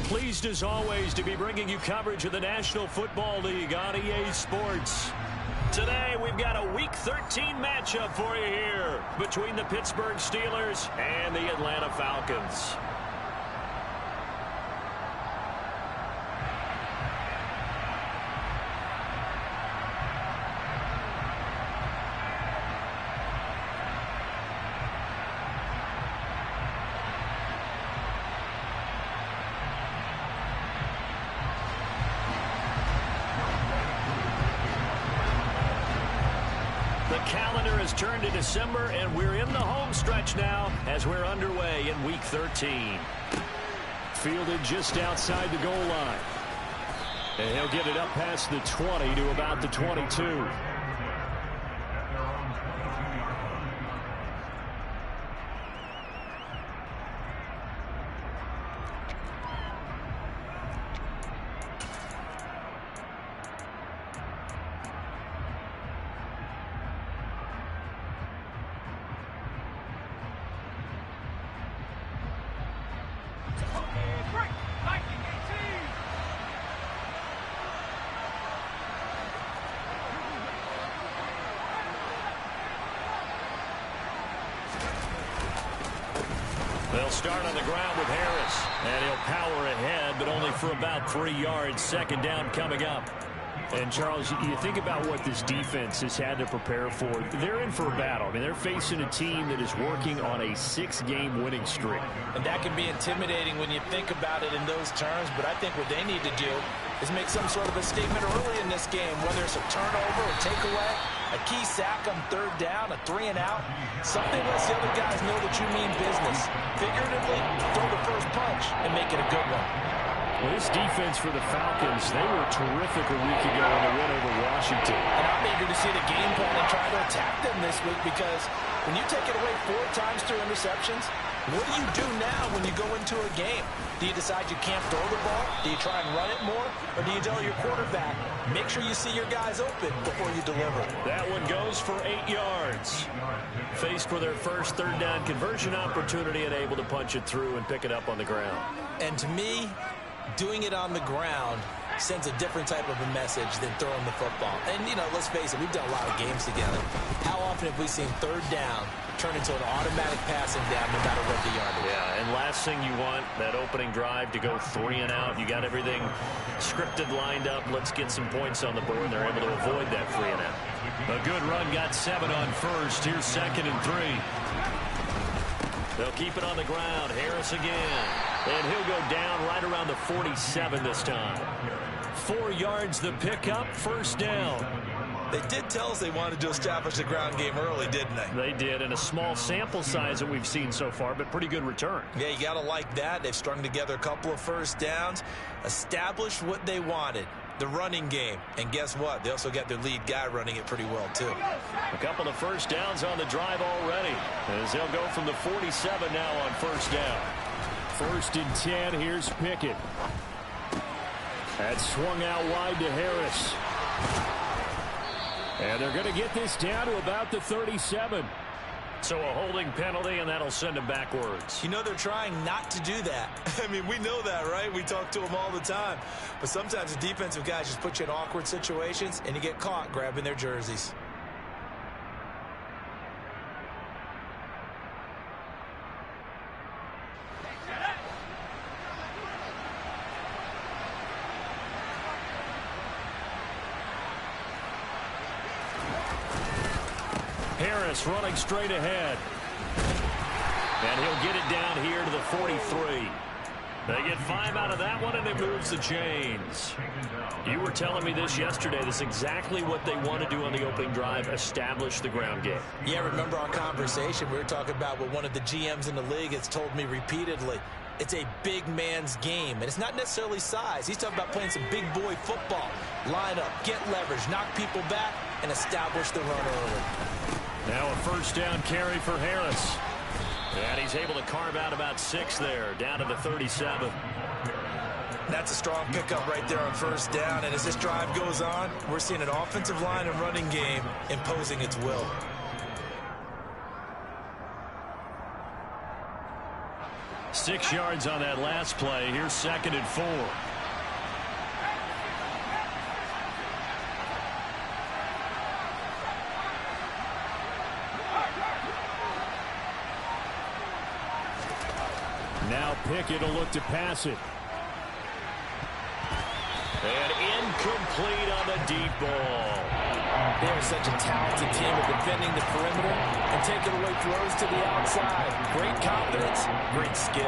Pleased as always to be bringing you coverage of the National Football League on EA Sports. Today we've got a Week 13 matchup for you here between the Pittsburgh Steelers and the Atlanta Falcons. Calendar has turned to December, and we're in the home stretch now as we're underway in Week 13. Fielded just outside the goal line. And he'll get it up past the 20 to about the 22. They'll start on the ground with Harris, and he'll power ahead, but only for about 3 yards. Second down coming up. And, Charles, you think about what this defense has had to prepare for. They're in for a battle. I mean, they're facing a team that is working on a 6-game winning streak. And that can be intimidating when you think about it in those terms, but I think what they need to do is make some sort of a statement early in this game, whether it's a turnover, a takeaway, a key sack on third down, a 3-and-out. Something lets the other guys know that you mean business. Figuratively, throw the first punch and make it a good one. Well, this defense for the Falcons, they were terrific a week ago in the win over Washington. And I'm eager to see the game plan and try to attack them this week, because when you take it away 4 times through interceptions, what do you do now when you go into a game? Do you decide you can't throw the ball? Do you try and run it more? Or do you tell your quarterback, make sure you see your guys open before you deliver? That one goes for 8 yards. Faced for their first third down conversion opportunity and able to punch it through and pick it up on the ground. And to me, doing it on the ground sends a different type of a message than throwing the football. And, you know, let's face it, we've done a lot of games together. How often have we seen third down turn into an automatic passing down no matter what the yardage? Yeah, and last thing you want, that opening drive to go 3-and-out. You got everything scripted, lined up. Let's get some points on the board, and they're able to avoid that 3-and-out. A good run, got 7 on first. Here's 2nd and 3. They'll keep it on the ground. Harris again. And he'll go down right around the 47 this time. 4 yards the pickup, first down. They did tell us they wanted to establish the ground game early, didn't they? They did, and a small sample size that we've seen so far, but pretty good return. Yeah, you got to like that. They've strung together a couple of first downs, established what they wanted, the running game. And guess what? They also got their lead guy running it pretty well, too. A couple of first downs on the drive already, as they'll go from the 47 now on first down. 1st and 10, here's Pickett. That's swung out wide to Harris. And they're going to get this down to about the 37. So a holding penalty, and that'll send him backwards. You know, they're trying not to do that. I mean, we know that, right? We talk to them all the time. But sometimes the defensive guys just put you in awkward situations, and you get caught grabbing their jerseys. Harris running straight ahead. And he'll get it down here to the 43. They get 5 out of that one, and it moves the chains. You were telling me this yesterday. This is exactly what they want to do on the opening drive, establish the ground game. Yeah, remember our conversation? We were talking about what one of the GMs in the league has told me repeatedly. It's a big man's game, and it's not necessarily size. He's talking about playing some big boy football. Line up, get leverage, knock people back, and establish the run early. Now a first down carry for Harris. And he's able to carve out about 6 there, down to the 37. That's a strong pickup right there on first down. And as this drive goes on, we're seeing an offensive line and running game imposing its will. 6 yards on that last play. Here's 2nd and 4. Now Pickett will look to pass it. And incomplete on the deep ball. They're such a talented team at defending the perimeter and taking away throws to the outside. Great confidence, great skill.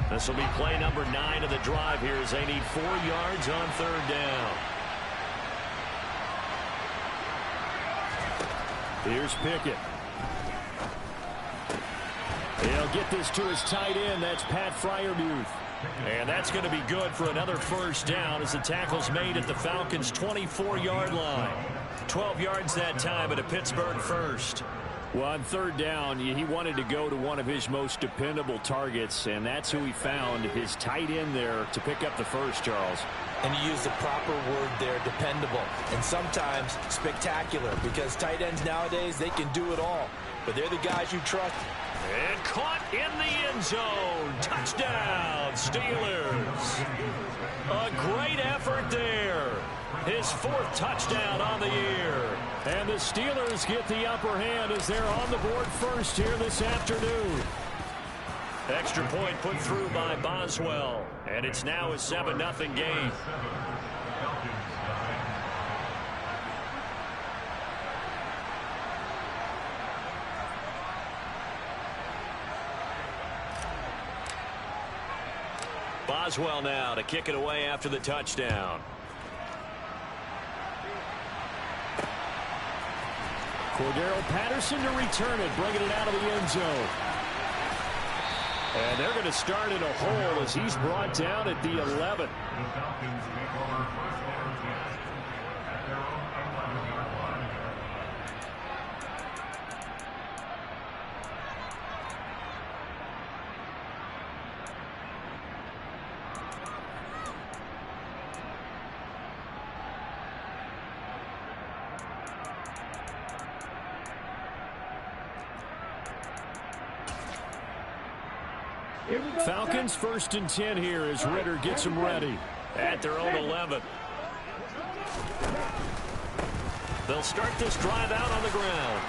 This will be play number 9 of the drive here as they need 4 yards on 3rd down. Here's Pickett. He'll get this to his tight end. That's Pat Fryermuth. And that's going to be good for another 1st down as the tackle's made at the Falcons' 24-yard line. 12 yards that time at a Pittsburgh 1st. Well, on 3rd down, he wanted to go to one of his most dependable targets, and that's who he found, his tight end there, to pick up the 1st, Charles. And you use the proper word there, dependable, and sometimes spectacular, because tight ends nowadays, they can do it all. But they're the guys you trust. And caught in the end zone. Touchdown, Steelers. A great effort there. His 4th touchdown on the year. And the Steelers get the upper hand as they're on the board first here this afternoon. Extra point put through by Boswell. And it's now a 7-0 game. Boswell now to kick it away after the touchdown. Cordero Patterson to return it, bringing it out of the end zone. And they're going to start in a hole as he's brought down at the 11. Falcons 1st and 10 here as Ritter gets them ready at their own 11. They'll start this drive out on the ground.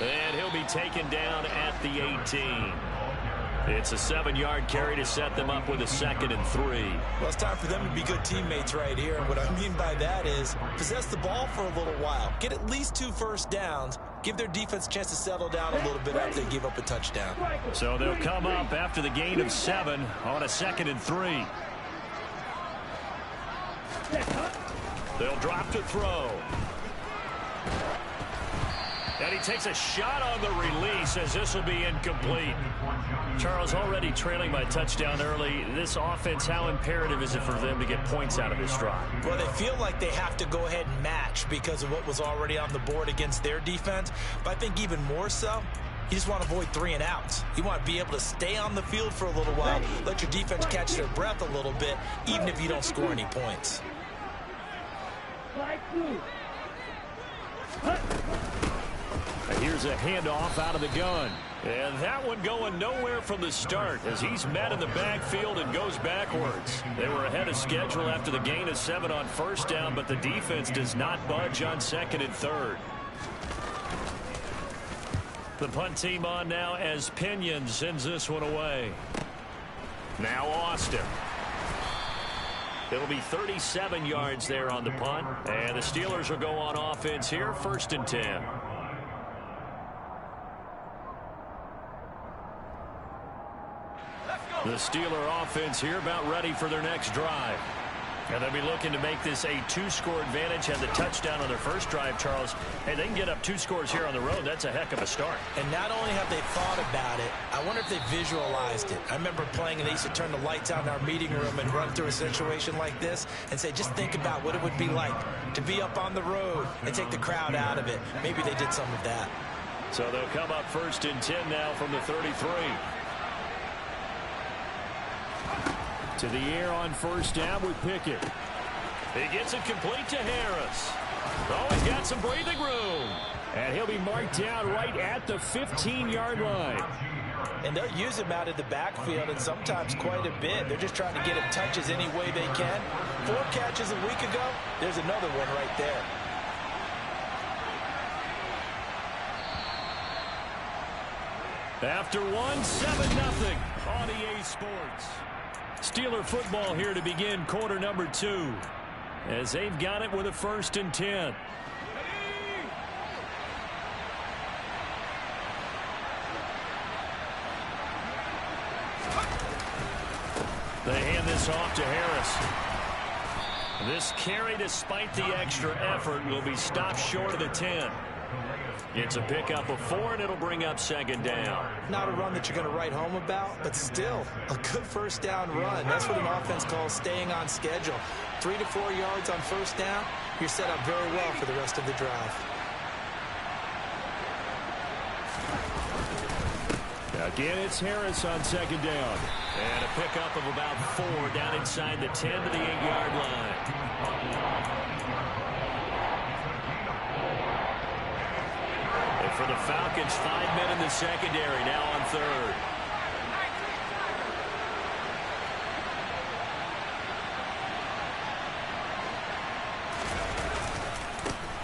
And he'll be taken down at the 18. It's a 7-yard carry to set them up with a 2nd and 3. Well, it's time for them to be good teammates right here. And what I mean by that is possess the ball for a little while. Get at least 2 first downs. Give their defense a chance to settle down a little bit after they give up a touchdown. So they'll come up after the gain of 7 on a 2nd and 3. They'll drop to throw. And he takes a shot on the release as this will be incomplete. Charles, already trailing by touchdown early. This offense, how imperative is it for them to get points out of this drive? Well, they feel like they have to go ahead and match because of what was already on the board against their defense. But I think even more so, you just want to avoid 3 and outs. You want to be able to stay on the field for a little while, let your defense catch their breath a little bit, even if you don't score any points. Here's a handoff out of the gun. And that one going nowhere from the start as he's met in the backfield and goes backwards. They were ahead of schedule after the gain of 7 on 1st down, but the defense does not budge on 2nd and 3rd. The punt team on now as Pinion sends this one away. Now Austin. It'll be 37 yards there on the punt. And the Steelers will go on offense here, 1st and 10. The Steeler offense here about ready for their next drive. And they'll be looking to make this a 2-score advantage. Had the touchdown on their first drive, Charles. Hey, they can get up 2 scores here on the road. That's a heck of a start. And not only have they thought about it, I wonder if they visualized it. I remember playing and they used to turn the lights out in our meeting room and run through a situation like this and say, just think about what it would be like to be up on the road and take the crowd out of it. Maybe they did some of that. So they'll come up 1st and 10 now from the 33. To the air on first down with Pickett. He gets it complete to Harris. Oh, he's got some breathing room. And he'll be marked down right at the 15-yard line. And they'll use him out of the backfield, and sometimes quite a bit. They're just trying to get him touches any way they can. 4 catches a week ago. There's another one right there. After one, 7-0 on EA Sports. Steeler football here to begin quarter number 2. As they've got it with a 1st and 10. They hand this off to Harris. This carry, despite the extra effort, will be stopped short of the 10. It's a pickup of 4, and it'll bring up 2nd down. Not a run that you're going to write home about, but still a good 1st down run. That's what an offense calls staying on schedule. 3 to 4 yards on 1st down, you're set up very well for the rest of the drive. Again, it's Harris on 2nd down. And a pickup of about 4 down inside the 10 to the 8-yard line. And for the Falcons, 5 men in the secondary now on 3rd.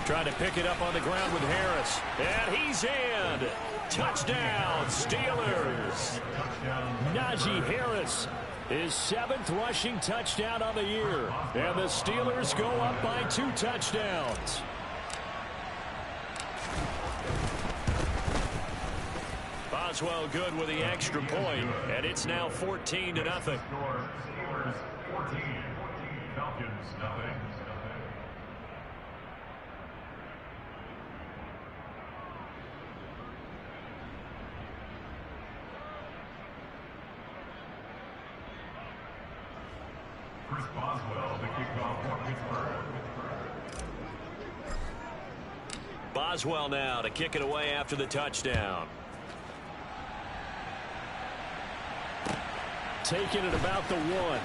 Trying to pick it up on the ground with Harris. And he's in. Touchdown, Steelers. Najee Harris, his 7th rushing touchdown on the year. And the Steelers go up by 2 touchdowns. Boswell good with the extra point, and it's now 14-0. Steelers 14, Falcons nothing. Chris Boswell, the kickoff for Pittsburgh. Boswell now to kick it away after the touchdown. Taking it about the 1.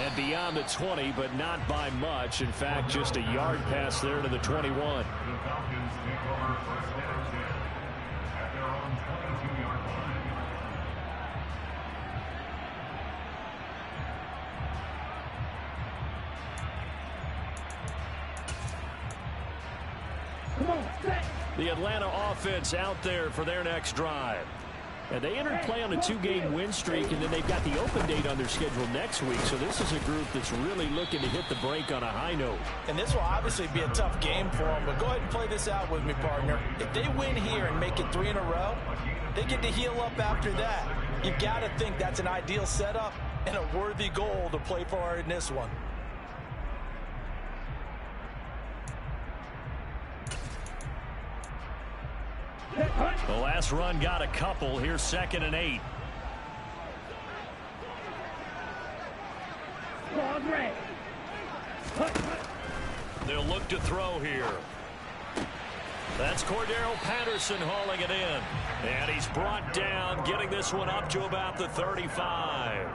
And beyond the 20, but not by much. In fact, just a yard pass there to the 21. The Falcons take over 1st and 10 at their own 22-yard line. The Atlanta offense out there for their next drive. And they entered play on a 2-game win streak, and then they've got the open date on their schedule next week. So this is a group that's really looking to hit the break on a high note. And this will obviously be a tough game for them, but go ahead and play this out with me, partner. If they win here and make it 3 in a row, they get to heal up after that. You've got to think that's an ideal setup and a worthy goal to play for in this one. The last run got a couple. Here's 2nd and 8. They'll look to throw here. That's Cordero Patterson hauling it in. And he's brought down, getting this one up to about the 35.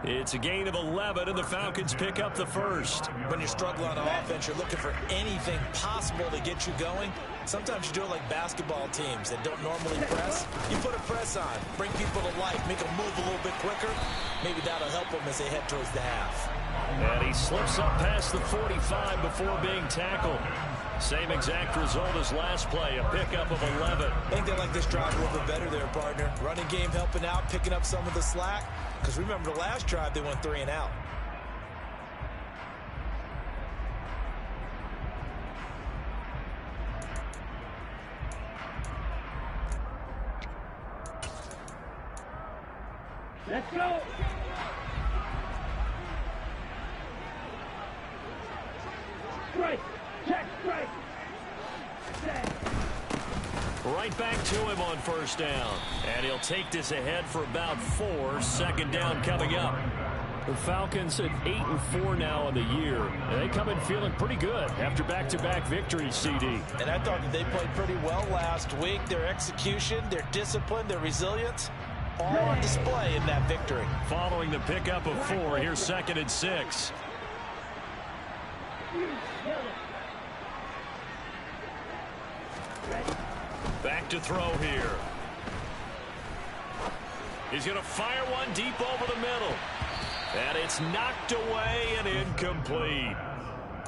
It's a gain of 11, and the Falcons pick up the 1st. When you struggle on offense, you're looking for anything possible to get you going. Sometimes you do it like basketball teams that don't normally press. You put a press on, bring people to life, make them move a little bit quicker. Maybe that'll help them as they head towards the half. And he slips up past the 45 before being tackled. Same exact result as last play, a pickup of 11. I think they like this drive a little bit better there, partner. Running game helping out, picking up some of the slack. Because remember, the last drive, they went 3 and out. Let's go. Strike. Check. Strike. Right back to him on 1st down. And he'll take this ahead for about 4. 2nd down coming up. The Falcons at 8-4 now on the year. And they come in feeling pretty good after back-to-back victories, CD. And I thought that they played pretty well last week. Their execution, their discipline, their resilience, all on display in that victory. Following the pickup of 4, here's 2nd and 6. Back to throw here. He's going to fire one deep over the middle. And it's knocked away and incomplete.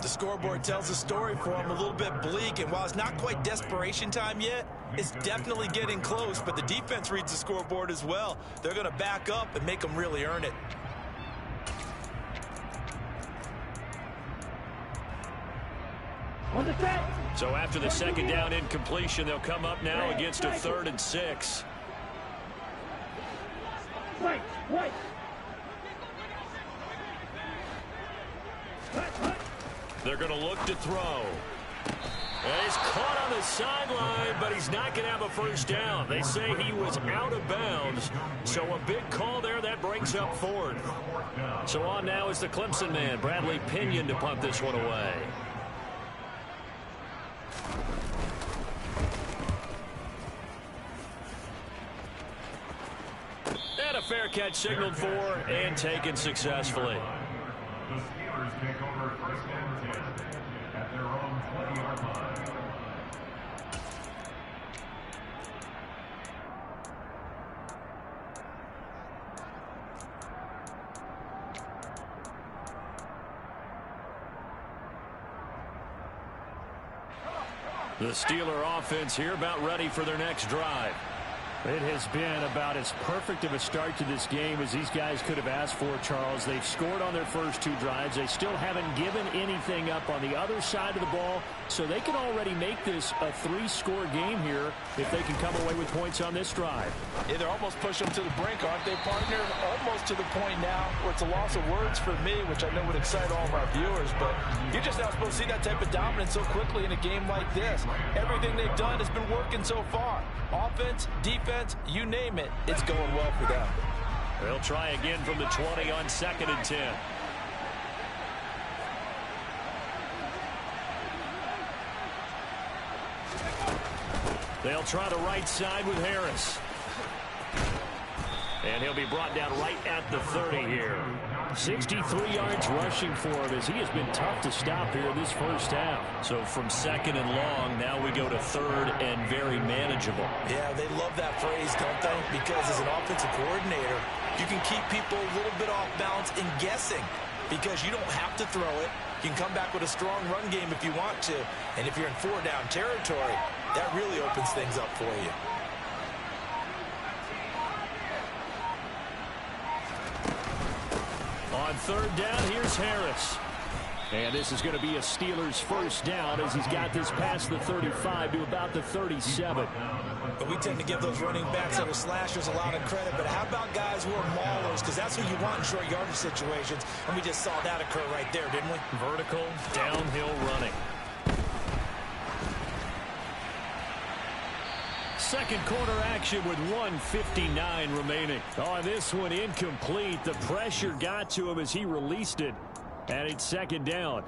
The scoreboard tells a story for him, a little bit bleak, and while it's not quite desperation time yet, it's definitely getting close, but the defense reads the scoreboard as well. They're going to back up and make them really earn it. So after the 2nd down incompletion, they'll come up now against a 3rd and 6. Right. They're going to look to throw. And he's caught on the sideline, but he's not going to have a first down. They say he was out of bounds. So a big call there. That brings up 4th. So on now is the Clemson man, Bradley Pinion, to punt this one away. And a fair catch signaled for and taken successfully. The Steelers take over 1st and 10 at their own 20-yard line. The Steeler offense here about ready for their next drive. It has been about as perfect of a start to this game as these guys could have asked for, Charles. They've scored on their first 2 drives. They still haven't given anything up on the other side of the ball, so they can already make this a 3-score game here if they can come away with points on this drive. Yeah, they're almost pushing them to the brink, aren't they, partner? Almost to the point now where it's a loss of words for me, which I know would excite all of our viewers, but you're just not supposed to see that type of dominance so quickly in a game like this. Everything they've done has been working so far. Offense, defense, you name it, it's going well for them. They'll try again from the 20 on 2nd and 10. They'll try the right side with Harris. And he'll be brought down right at the 30 here. 63 yards rushing for him as he has been tough to stop here in this first half. So from 2nd and long, now we go to 3rd and very manageable. Yeah, they love that phrase, don't they? Because as an offensive coordinator, you can keep people a little bit off balance and guessing because you don't have to throw it. You can come back with a strong run game if you want to. And if you're in 4-down territory, that really opens things up for you. On 3rd down, here's Harris. And this is going to be a Steelers first down as he's got this past the 35 to about the 37. But we tend to give those running backs that are slashers a lot of credit. But how about guys who are maulers? Because that's who you want in short yardage situations. And we just saw that occur right there, didn't we? Vertical, downhill running. Second quarter action with 1:59 remaining. On this one, incomplete. The pressure got to him as he released it. And it's 2nd down.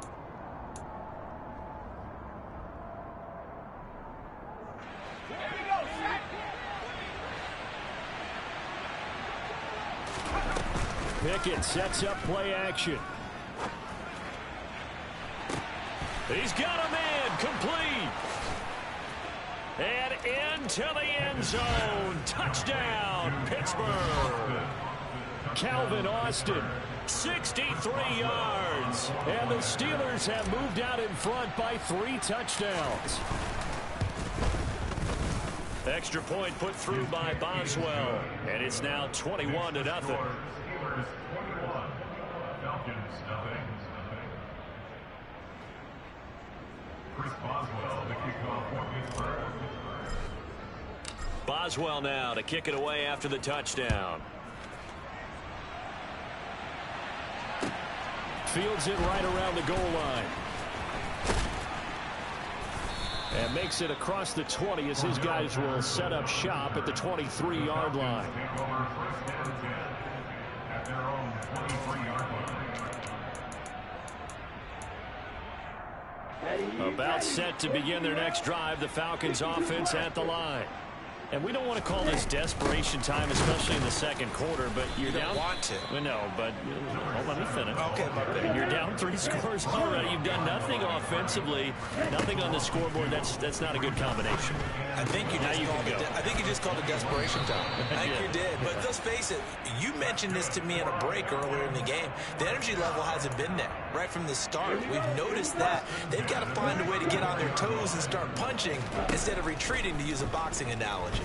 Pickett sets up play action. He's got a man, complete. And into the end zone. Touchdown, Pittsburgh. Calvin Austin. 63 yards. And the Steelers have moved out in front by 3 touchdowns. Extra point put through by Boswell. And it's now 21-0. Steelers 21, Falcons nothing. Chris Boswell, the kickoff for Pittsburgh. Boswell now to kick it away after the touchdown. Fields it right around the goal line. And makes it across the 20 as his guys will set up shop at the 23-yard line. Take over 1st and 10 at their own 23-yard line. About set to begin their next drive. The Falcons offense at the line. And we don't want to call this desperation time, especially in the second quarter, but you're down. You don't want to. No, but let me finish. Okay, my bad. You're down 3 scores already. You've done nothing offensively, nothing on the scoreboard. That's not a good combination. I think you just called it desperation time. I think you did. But let's face it, you mentioned this to me in a break earlier in the game. The energy level hasn't been there right from the start. We've noticed that. They've got to find a way to get on their toes and start punching instead of retreating, to use a boxing analogy.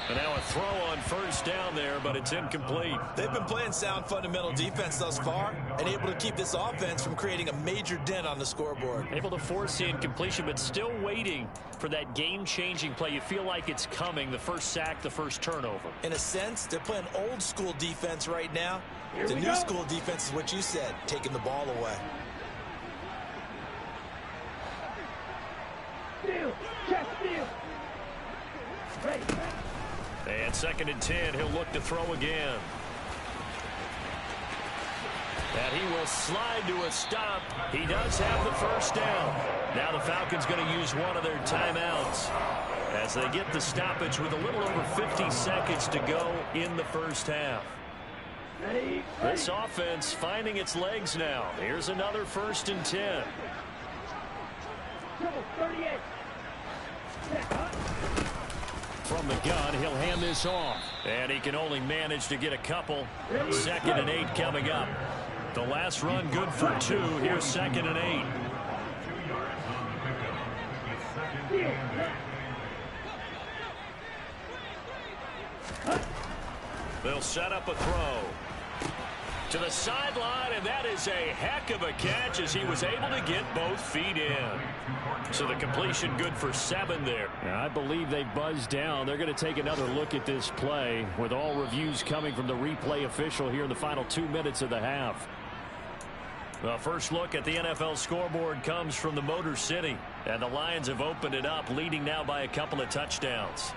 And now a throw on first down there, but it's incomplete. They've been playing sound fundamental defense thus far and able to keep this offense from creating a major dent on the scoreboard. Able to force the incompletion, but still waiting for that game-changing play. You feel like it's coming, the first sack, the first turnover. In a sense, they're playing old-school defense right now. The new-school defense is what you said, taking the ball away. Steal. Check steal. Ready. And 2nd and 10, he'll look to throw again. And he will slide to a stop. He does have the first down. Now the Falcons going to use one of their timeouts as they get the stoppage with a little over 50 seconds to go in the first half. Ready. This offense finding its legs now. Here's another 1st and 10. Double 38. Set up. From the gun, he'll hand this off. And he can only manage to get a couple. 2nd and 8 coming up. The last run good for 2. Here's 2nd and 8. They'll set up a throw to the sideline, and that is a heck of a catch as he was able to get both feet in. So the completion good for 7 there. I believe they buzzed down. They're going to take another look at this play with all reviews coming from the replay official here in the final 2 minutes of the half. The first look at the NFL scoreboard comes from the Motor City, and the Lions have opened it up, leading now by a couple of touchdowns.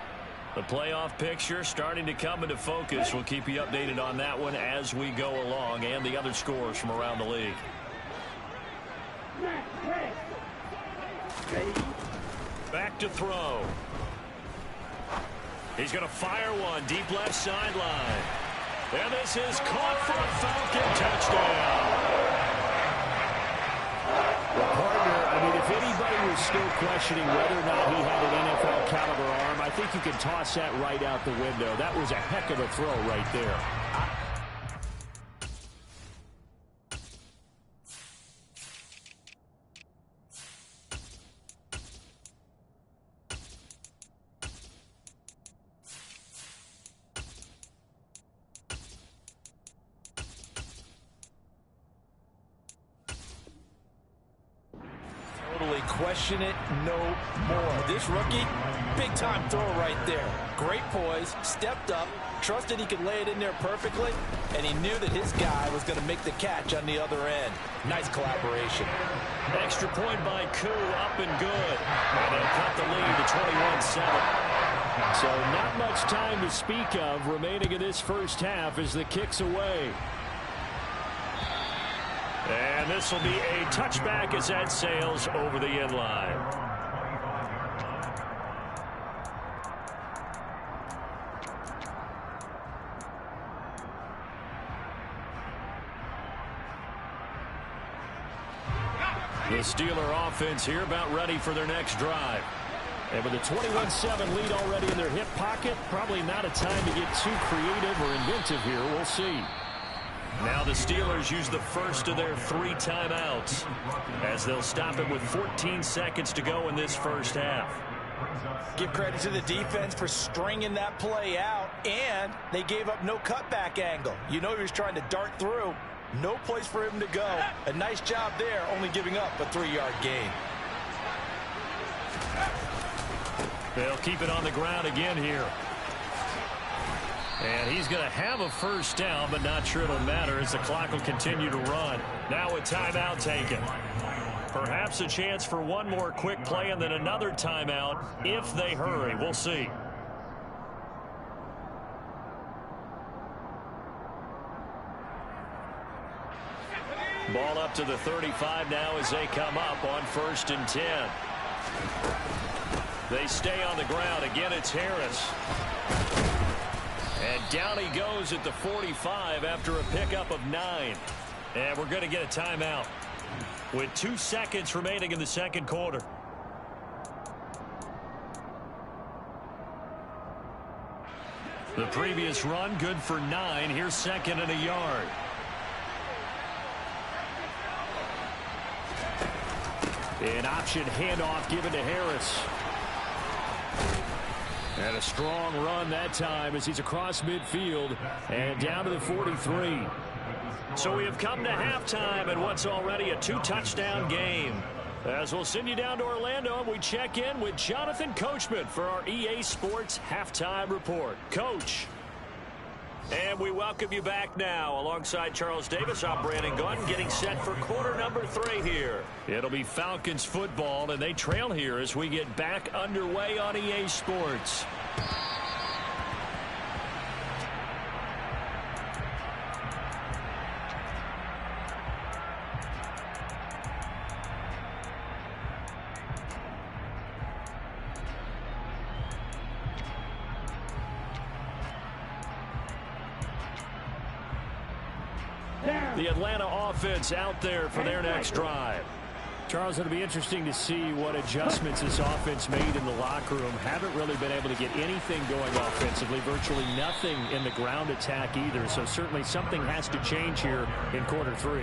The playoff picture starting to come into focus. We'll keep you updated on that one as we go along, and the other scores from around the league. Back to throw. He's going to fire one deep left sideline. And this is caught for a Falcon touchdown. Well, partner, I mean, if anybody was still questioning whether or not he had an NFL caliber arm, I think you can toss that right out the window. That was a heck of a throw right there. Question it no more. This rookie, big time throw right there. Great poise, stepped up, trusted he could lay it in there perfectly, and he knew that his guy was going to make the catch on the other end. Nice collaboration. Extra point by Koo, up and good. And they'll cut the lead to 21-7. So not much time to speak of remaining in this first half as the kick's away. And this will be a touchback as that sails over the end line. The Steeler offense here about ready for their next drive. And with a 21-7 lead already in their hip pocket, probably not a time to get too creative or inventive here. We'll see. Now the Steelers use the first of their 3 timeouts as they'll stop it with 14 seconds to go in this first half. Give credit to the defense for stringing that play out, and they gave up no cutback angle. You know he was trying to dart through. No place for him to go. A nice job there, only giving up a 3-yard gain. They'll keep it on the ground again here. And he's going to have a first down, but not sure it'll matter as the clock will continue to run. Now a timeout taken. Perhaps a chance for one more quick play and then another timeout if they hurry. We'll see. Ball up to the 35 now as they come up on 1st and 10. They stay on the ground. Again, it's Harris. And down he goes at the 45 after a pickup of 9. And we're going to get a timeout with 2 seconds remaining in the second quarter. The previous run good for 9. Here's second and a yard. An option handoff given to Harris. And a strong run that time as he's across midfield and down to the 43. So we have come to halftime in what's already a 2-touchdown game. As we'll send you down to Orlando, and we check in with Jonathan Coachman for our EA Sports Halftime Report. Coach. And we welcome you back now. Alongside Charles Davis, I'm Brandon Gordon, getting set for quarter number 3 here. It'll be Falcons football, and they trail here as we get back underway on EA Sports. The Atlanta offense out there for their next drive. Charles, it'll be interesting to see what adjustments this offense made in the locker room. Haven't really been able to get anything going offensively, virtually nothing in the ground attack either. So certainly something has to change here in quarter 3.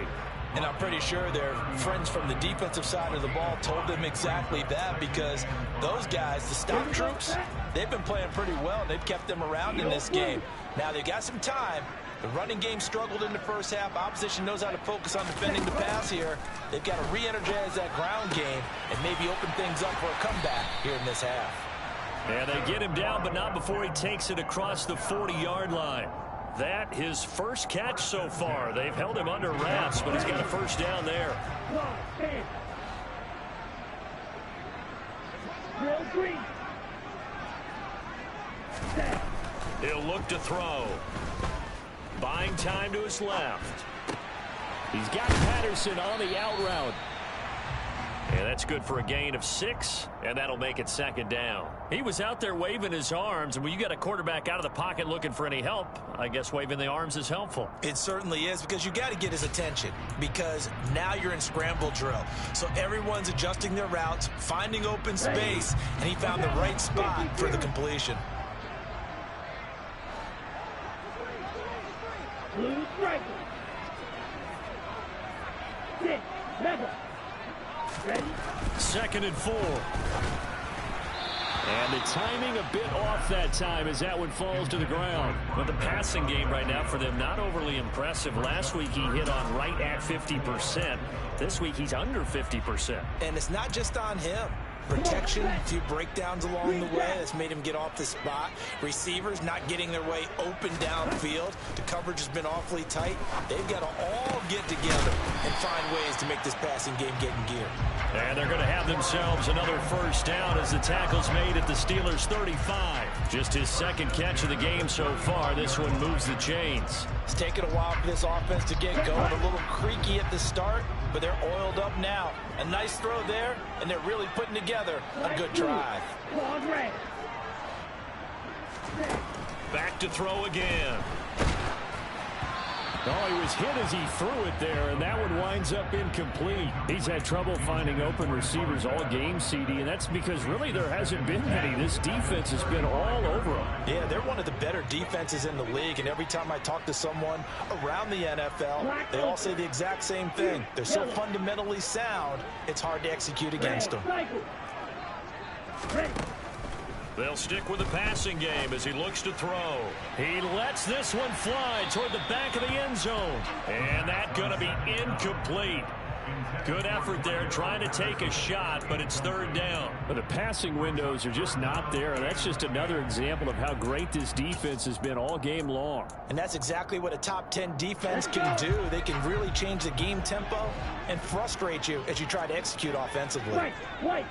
And I'm pretty sure their friends from the defensive side of the ball told them exactly that, because those guys, the stop troops, they've been playing pretty well. They've kept them around in this game. Now they've got some time. The running game struggled in the first half. Opposition knows how to focus on defending the pass here. They've got to re-energize that ground game and maybe open things up for a comeback here in this half. And they get him down, but not before he takes it across the 40-yard line. That his first catch so far. They've held him under wraps, but he's got a first down there. He'll look to throw. Buying time to his left. He's got Patterson on the out route. And that's good for a gain of 6, and that'll make it second down. He was out there waving his arms, and when you got a quarterback out of the pocket looking for any help, I guess waving the arms is helpful. It certainly is, because you got to get his attention, because now you're in scramble drill. So everyone's adjusting their routes, finding open space, and he found the right spot for the completion. Blue striker. 6, level. Ready? 2nd and 4. And the timing a bit off that time as that one falls to the ground. But the passing game right now for them, not overly impressive. Last week he hit on right at 50%. This week he's under 50%. And it's not just on him. Protection, a few breakdowns along the way that's made him get off the spot. Receivers not getting their way open downfield. The coverage has been awfully tight. They've got to all get together and find ways to make this passing game get in gear. And they're going to have themselves another first down as the tackle's made at the Steelers' 35. Just his second catch of the game so far. This one moves the chains. It's taken a while for this offense to get going. A little creaky at the start, but they're oiled up now. A nice throw there, and they're really putting together a good drive. Back to throw again. Oh, he was hit as he threw it there, and that one winds up incomplete. He's had trouble finding open receivers all game, CD, and that's because really there hasn't been many. This defense has been all over him. Yeah, they're one of the better defenses in the league, and every time I talk to someone around the NFL, they all say the exact same thing. They're so fundamentally sound, it's hard to execute against them. They'll stick with the passing game as he looks to throw. He lets this one fly toward the back of the end zone. And that's going to be incomplete. Good effort there trying to take a shot, but it's third down. But the passing windows are just not there, and that's just another example of how great this defense has been all game long. And that's exactly what a top 10 defense can do. They can really change the game tempo and frustrate you as you try to execute offensively. White.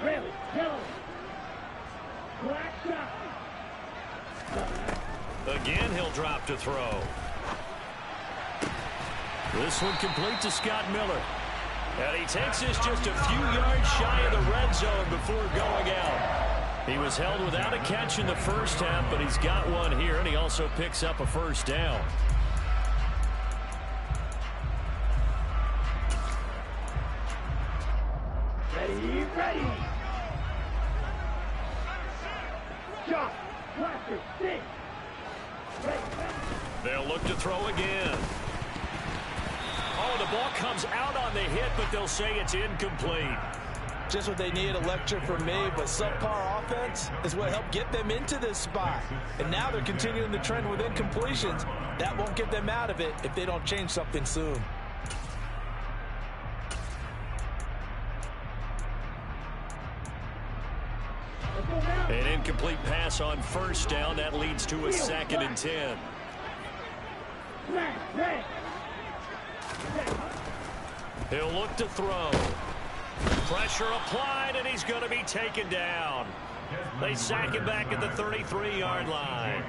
Red, yellow, black shot. Again, he'll drop to throw. This one complete to Scott Miller. And he takes this just a few yards shy of the red zone before going out. He was held without a catch in the first half, but he's got one here, and he also picks up a first down. Ready, ready. Shot, blaster, stick. They'll look to throw again. Oh, the ball comes out on the hit, but they'll say it's incomplete. Just what they need, a lecture from me, but subpar offense is what helped get them into this spot. And now they're continuing the trend with incompletions. That won't get them out of it if they don't change something soon. An incomplete pass on first down. That leads to a 2nd and 10. He'll look to throw. Pressure applied, and he's going to be taken down. They sack him back at the 33-yard line.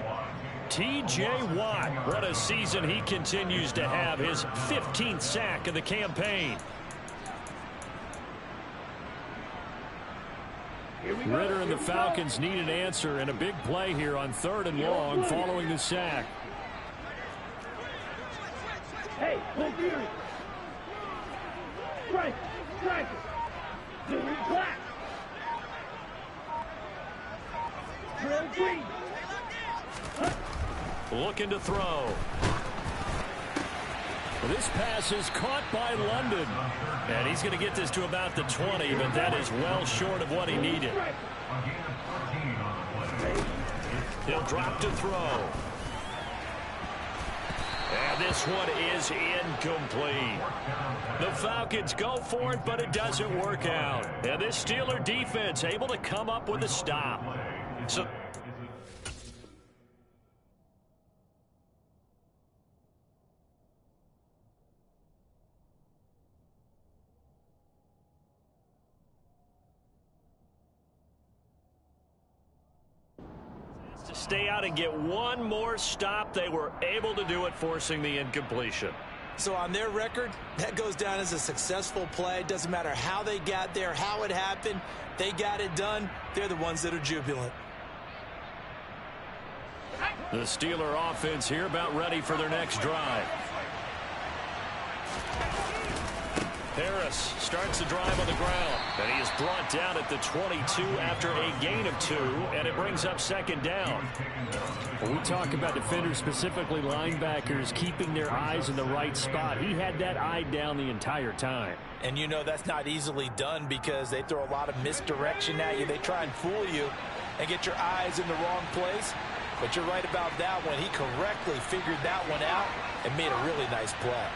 T.J. Watt, what a season he continues to have. His 15th sack of the campaign. Ritter and the Falcons need an answer and a big play here on 3rd and long following the sack. Hey, hold your strike, strike. Doing clap. Drill green. Looking to throw. This pass is caught by London. And he's going to get this to about the 20, but that is well short of what he needed. He'll drop to throw. And this one is incomplete. The Falcons go for it, but it doesn't work out. And this Steeler defense able to come up with a stop. So to stay out and get one more stop, they were able to do it, forcing the incompletion. So on their record, that goes down as a successful play. Doesn't matter how they got there, how it happened. They got it done. They're the ones that are jubilant. The Steeler offense here about ready for their next drive. Harris starts the drive on the ground, and he is brought down at the 22 after a gain of 2, and it brings up 2nd down. When we talk about defenders, specifically linebackers, keeping their eyes in the right spot, he had that eye down the entire time. And you know that's not easily done because they throw a lot of misdirection at you. They try and fool you and get your eyes in the wrong place. But you're right about that one. He correctly figured that one out and made a really nice play.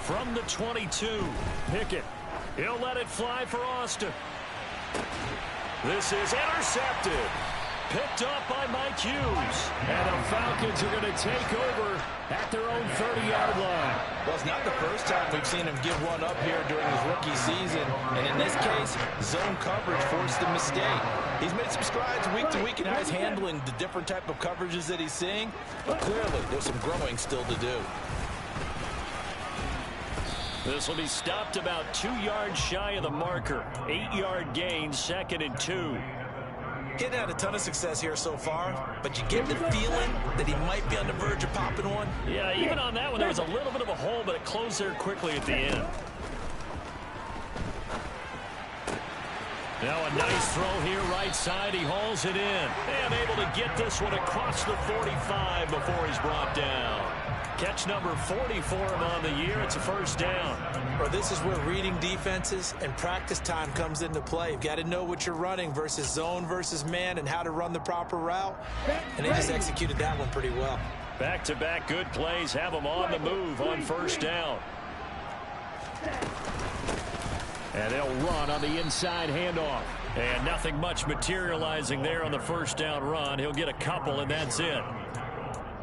From the 22, Pickett. He'll let it fly for Austin. This is intercepted. Picked up by Mike Hughes. And the Falcons are going to take over at their own 30-yard line. Well, it's not the first time we've seen him give one up here during his rookie season. And in this case, zone coverage forced the mistake. He's made some strides week to week in how he's handling the different type of coverages that he's seeing. But clearly, there's some growing still to do. This will be stopped about 2 yards shy of the marker. 8-yard gain, 2nd and 2. Getting had a ton of success here so far, but you get the feeling that he might be on the verge of popping one. Yeah, even on that one, there was a little bit of a hole, but it closed there quickly at the end. Now a nice throw here, right side. He hauls it in. And able to get this one across the 45 before he's brought down. Catch number 40 for him on the year. It's a first down. Well, this is where reading defenses and practice time comes into play. You've got to know what you're running versus zone versus man and how to run the proper route. And they just executed that one pretty well. Back-to-back good plays have them on the move on first down. And they'll run on the inside handoff. And nothing much materializing there on the first down run. He'll get a couple, and that's it.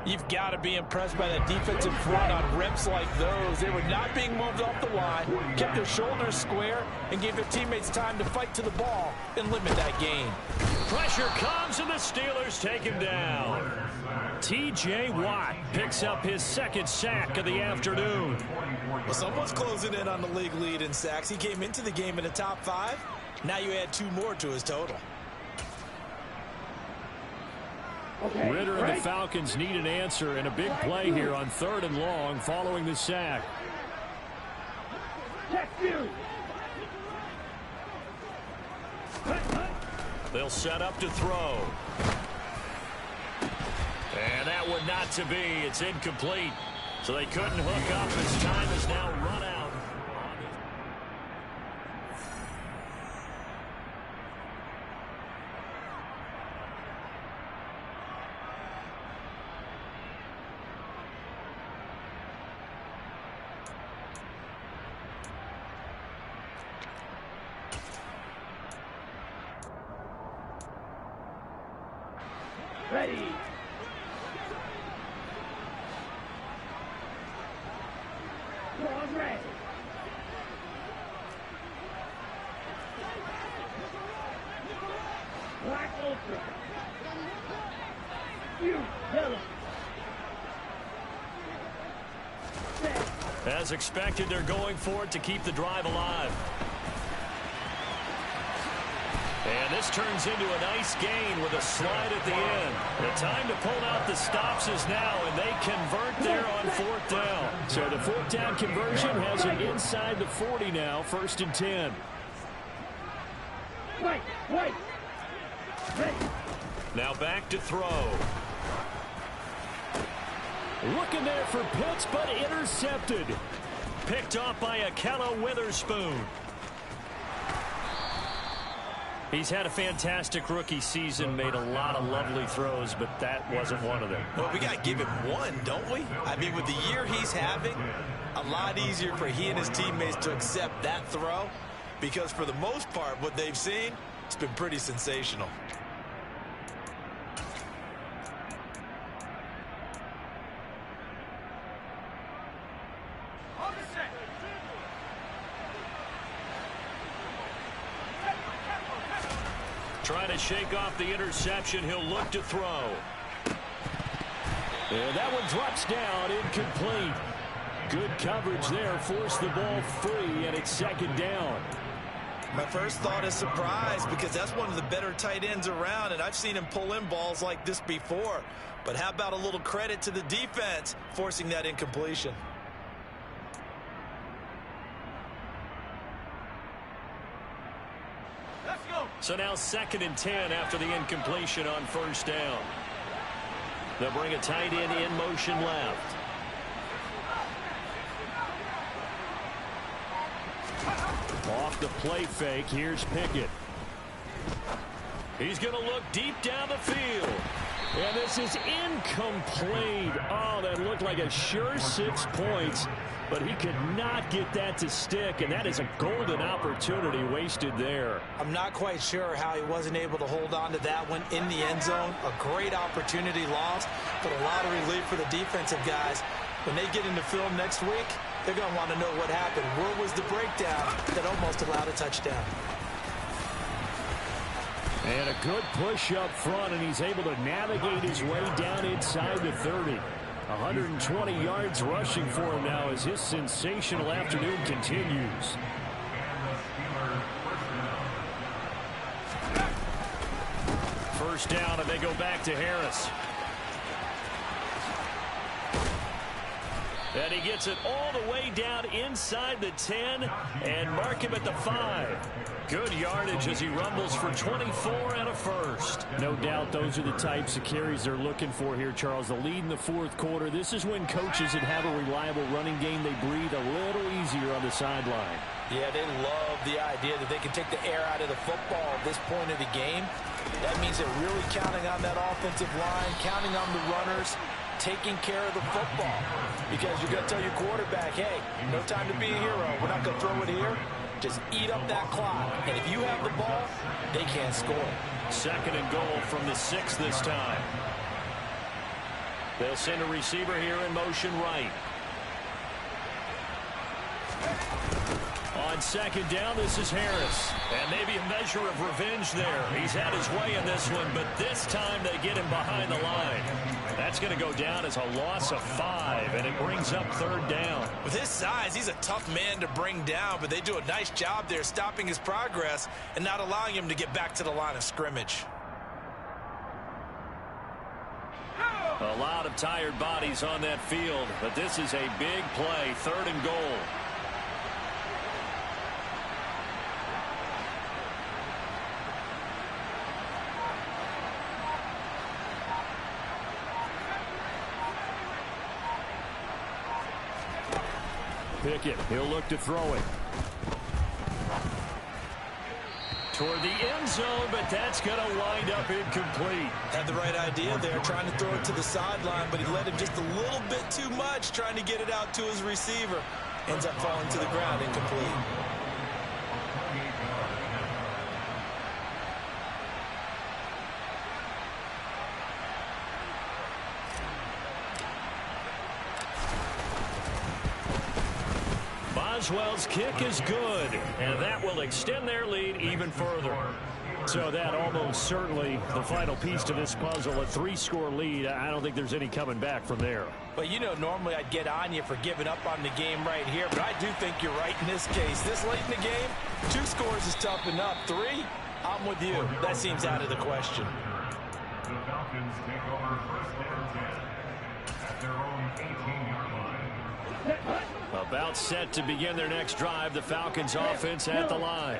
You've got to be impressed by that defensive front on reps like those. They were not being moved off the line, kept their shoulders square, and gave their teammates time to fight to the ball and limit that gain. Pressure comes, and the Steelers take him down. T.J. Watt picks up his second sack of the afternoon. Well, someone's closing in on the league lead in sacks. He came into the game in the top 5. Now you add 2 more to his total. Okay, Ritter and the Falcons need an answer, and a big play here on 3rd and long following the sack. Check you. They'll set up to throw. And that one not to be. It's incomplete. So they couldn't hook up as time is now run out. Ready. Pause ready. Black Ultra. You, yellow. Set. As expected, they're going for it to keep the drive alive. And this turns into a nice gain with a slide at the end. The time to pull out the stops is now, and they convert there on 4th down. So the 4th down conversion has it inside the 40 now, 1st and 10. Wait. Ready. Now back to throw. Looking there for Pitts, but intercepted. Picked off by Akello Witherspoon. He's had a fantastic rookie season, made a lot of lovely throws, but that wasn't one of them. Well, we got to give him one, don't we? I mean, with the year he's having, a lot easier for he and his teammates to accept that throw, because for the most part, what they've seen, it's been pretty sensational. Trying to shake off the interception. He'll look to throw. And that one drops down, incomplete. Good coverage there, forced the ball free, and it's 2nd down. My first thought is surprise, because that's one of the better tight ends around, and I've seen him pull in balls like this before. But how about a little credit to the defense forcing that incompletion? So now 2nd and 10 after the incompletion on 1st down. They'll bring a tight end in motion left. Off the play fake, here's Pickett. He's going to look deep down the field. And this is incomplete. Oh, that looked like a sure 6 points, but he could not get that to stick, and that is a golden opportunity wasted there. I'm not quite sure how he wasn't able to hold on to that one in the end zone. A great opportunity lost, but a lot of relief for the defensive guys. When they get into film next week, they're going to want to know what happened. Where was the breakdown that almost allowed a touchdown? And a good push up front, and he's able to navigate his way down inside the 30. 120 yards rushing for him now as his sensational afternoon continues. First down, and they go back to Harris. And he gets it all the way down inside the 10 and mark him at the 5. Good yardage as he rumbles for 24 and a first. No doubt those are the types of carries they're looking for here, Charles. The lead in the 4th quarter. This is when coaches that have a reliable running game, they breathe a little easier on the sideline. Yeah, they love the idea that they can take the air out of the football at this point of the game. That means they're really counting on that offensive line, counting on the runners, taking care of the football. Because you're going to tell your quarterback, hey, no time to be a hero. We're not going to throw it here. Just eat up that clock. And if you have the ball, they can't score. 2nd and goal from the 6 this time. They'll send a receiver here in motion right. On second down, this is Harris. And maybe a measure of revenge there. He's had his way in this one, but this time they get him behind the line. That's going to go down as a loss of 5, and it brings up third down. With his size, he's a tough man to bring down, but they do a nice job there stopping his progress and not allowing him to get back to the line of scrimmage. A lot of tired bodies on that field, but this is a big play, third and goal. Pickett, he'll look to throw it. Toward the end zone, but that's going to wind up incomplete. Had the right idea there, trying to throw it to the sideline, but he led him just a little bit too much, trying to get it out to his receiver. Ends up falling to the ground, incomplete. Boswell's kick is good, and that will extend their lead even further. So that almost certainly the final piece to this puzzle, a 3-score lead. I don't think there's any coming back from there. But, you know, normally I'd get on you for giving up on the game right here, but I do think you're right in this case. This late in the game, 2 scores is tough enough. 3, I'm with you. That seems out of the question. The Falcons take over first and 10 at their own 18-yard line. About set to begin their next drive, the Falcons offense at the line.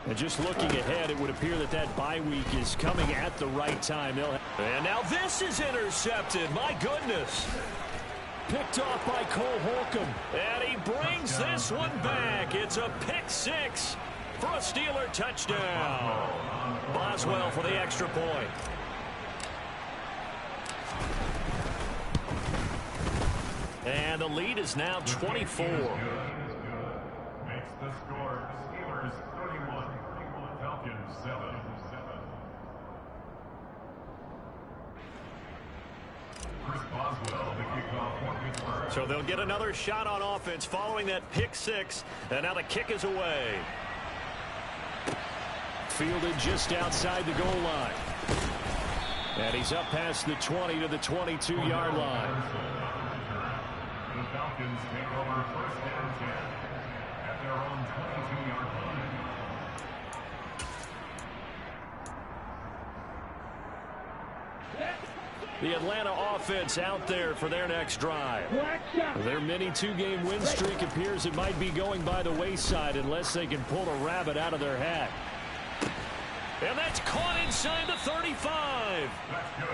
And just looking ahead, it would appear that that bye week is coming at the right time. And now this is intercepted. My goodness. Picked off by Cole Holcomb. And he brings this one back. It's a pick 6 for a Steeler touchdown. Boswell for the extra point. And the lead is now 24. Makes the score Steelers 31, Falcons 7. Chris Boswell, the kickoff for Pittsburgh. So they'll get another shot on offense following that pick 6. And now the kick is away. Fielded just outside the goal line. And he's up past the 20 to the 22-yard line. The Falcons take over first and 10 at their own 22-yard line. The Atlanta offense out there for their next drive. Their mini 2-game win streak appears it might be going by the wayside unless they can pull a rabbit out of their hat. And that's caught inside the 35.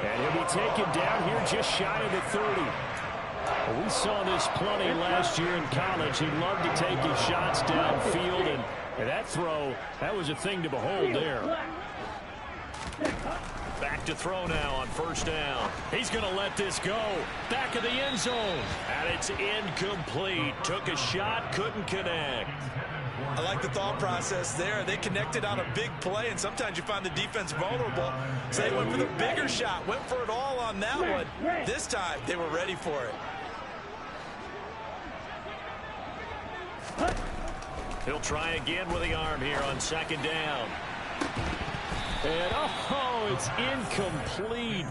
And he'll be taken down here just shy of the 30. We saw this plenty last year in college. He loved to take his shots downfield, and that throw, that was a thing to behold there. Back to throw now on first down. He's going to let this go. Back of the end zone. And it's incomplete. Took a shot, couldn't connect. I like the thought process there. They connected on a big play, and sometimes you find the defense vulnerable. So they went for the bigger shot, went for it all on that one. This time, they were ready for it. He'll try again with the arm here on second down. And, oh, it's incomplete.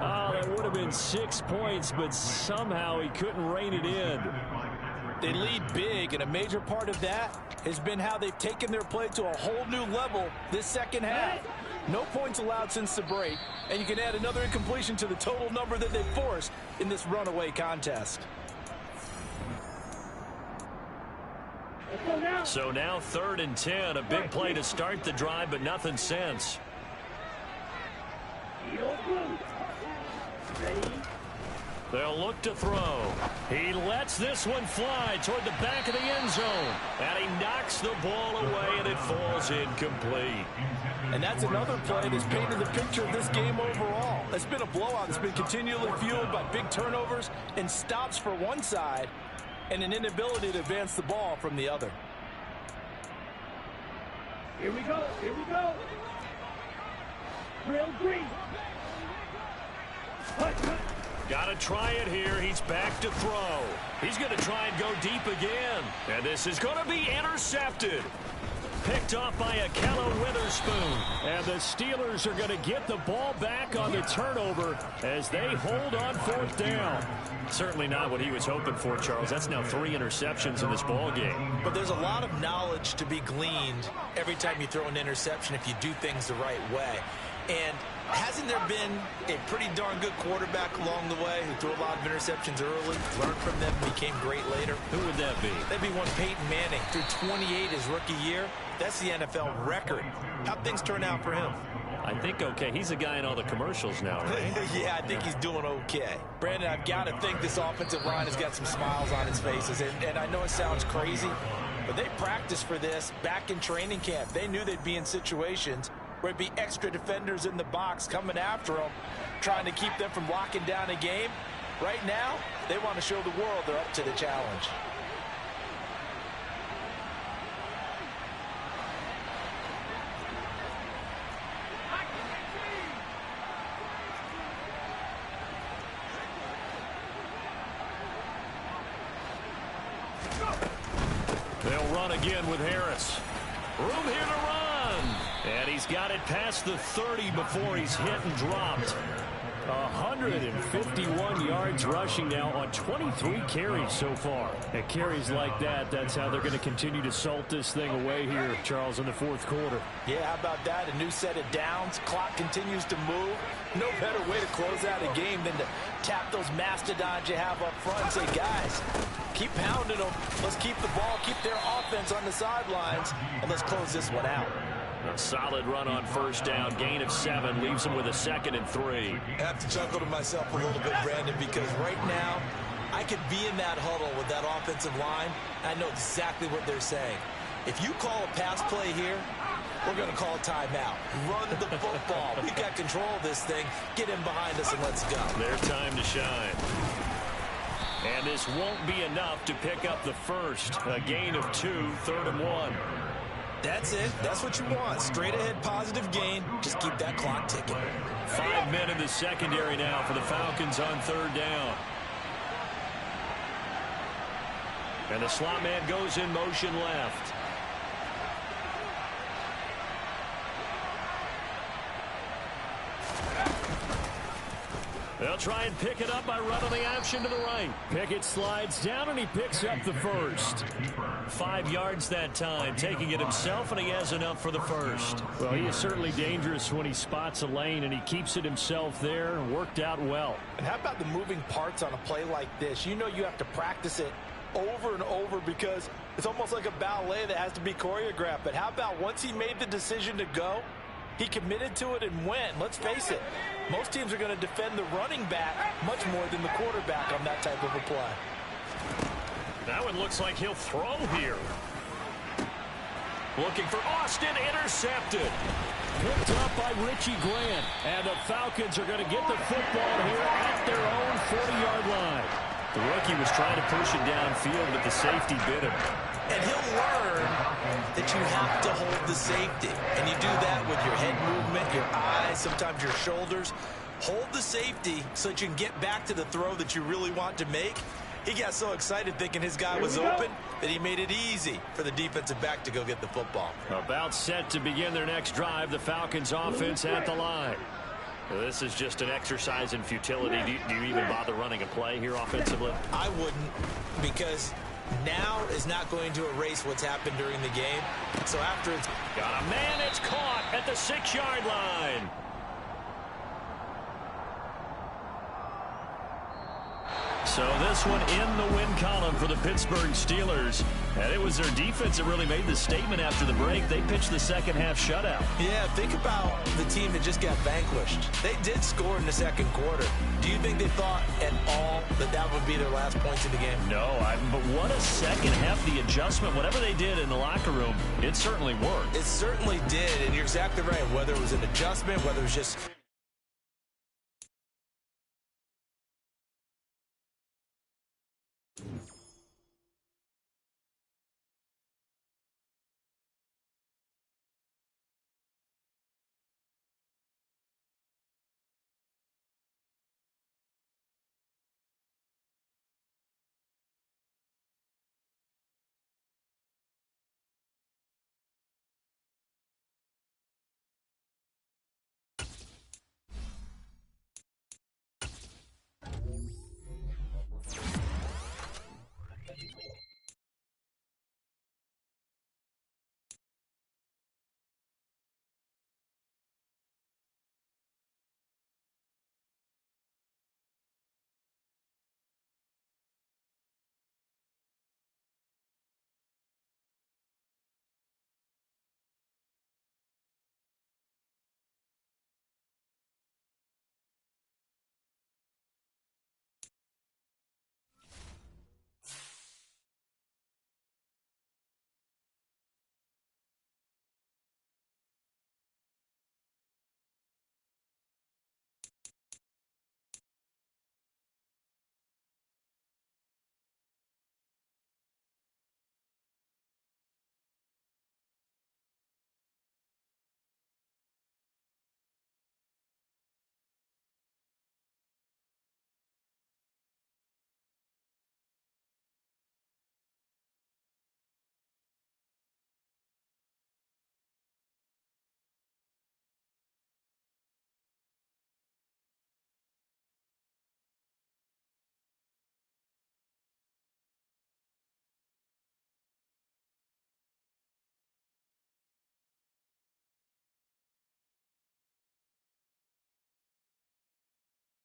Oh, that would have been 6 points, but somehow he couldn't rein it in. They lead big, and a major part of that has been how they've taken their play to a whole new level this second half. No points allowed since the break, and you can add another incompletion to the total number that they forced in this runaway contest. So now 3rd and 10, a big play to start the drive, but nothing since. They'll look to throw. He lets this one fly toward the back of the end zone. And he knocks the ball away, and it falls incomplete. And that's another play that's painted the picture of this game overall. It's been a blowout that's been continually fueled by big turnovers and stops for one side and an inability to advance the ball from the other. Here we go. Here we go. Drill green. Got to try it here. He's back to throw. He's going to try and go deep again. And this is going to be intercepted. Picked off by Akello Witherspoon. And the Steelers are going to get the ball back on the turnover as they hold on fourth down. Certainly not what he was hoping for, Charles. That's now 3 interceptions in this ball game. But there's a lot of knowledge to be gleaned every time you throw an interception if you do things the right way. And hasn't there been a pretty darn good quarterback along the way who threw a lot of interceptions early, learned from them, became great later? Who would that be? That'd be one Peyton Manning. Threw 28 his rookie year. That's the NFL record. How'd things turn out for him? I think okay. He's a guy in all the commercials now, right? Yeah, I think he's doing okay. Brandon, I've got to think this offensive line has got some smiles on its faces. And I know it sounds crazy, but they practiced for this back in training camp. They knew they'd be in situations where it'd be extra defenders in the box coming after them, trying to keep them from locking down a game. Right now, they want to show the world they're up to the challenge. They'll run again with Harris. Room here to run. And he's got it past the 30 before he's hit and dropped. 151 yards rushing now on 23 carries so far. And carries like that, that's how they're going to continue to salt this thing away here, Charles, in the fourth quarter. Yeah, how about that? A new set of downs. Clock continues to move. No better way to close out a game than to tap those mastodons you have up front and say, guys, keep pounding them. Let's keep the ball, keep their offense on the sidelines, and let's close this one out. A solid run on first down. Gain of 7 leaves him with a 2nd and 3. I have to chuckle to myself a little bit, Brandon, because right now I could be in that huddle with that offensive line. I know exactly what they're saying. If you call a pass play here, we're going to call a timeout. Run the football. We've got control of this thing. Get in behind us and let's go. Their time to shine. And this won't be enough to pick up the first. A gain of 2, 3rd and 1. That's it. That's what you want. Straight ahead positive gain. Just keep that clock ticking. 5 men in the secondary now for the Falcons on 3rd down. And the slot man goes in motion left. They'll try and pick it up by running the option to the right. Pickett slides down, and he picks up the first. 5 yards that time, taking it himself, and he has enough for the first. Well, he is certainly dangerous when he spots a lane, and he keeps it himself there and worked out well. And how about the moving parts on a play like this? You know you have to practice it over and over because it's almost like a ballet that has to be choreographed. But how about once he made the decision to go, he committed to it and went. Let's face it, most teams are going to defend the running back much more than the quarterback on that type of a play. That one looks like he'll throw here. Looking for Austin, intercepted. Picked up by Richie Grant. And the Falcons are going to get the football here at their own 40-yard line. The rookie was trying to push it downfield, but the safety bit him. And he'll learn that you have to hold the safety. And you do that with your head movement, your eyes, sometimes your shoulders. Hold the safety so that you can get back to the throw that you really want to make. He got so excited thinking his guy was open that he made it easy for the defensive back to go get the football. About set to begin their next drive, the Falcons offense at the line. This is just an exercise in futility. Do you even bother running a play here offensively? I wouldn't, because now is not going to erase what's happened during the game. So after it's got a man, it's caught at the 6-yard line. So this one in the win column for the Pittsburgh Steelers. And it was their defense that really made the statement after the break. They pitched the second half shutout. Yeah, think about the team that just got vanquished. They did score in the second quarter. Do you think they thought at all that that would be their last points of the game? No, but what a second half. The adjustment, whatever they did in the locker room, it certainly worked. It certainly did, and you're exactly right. Whether it was an adjustment, whether it was just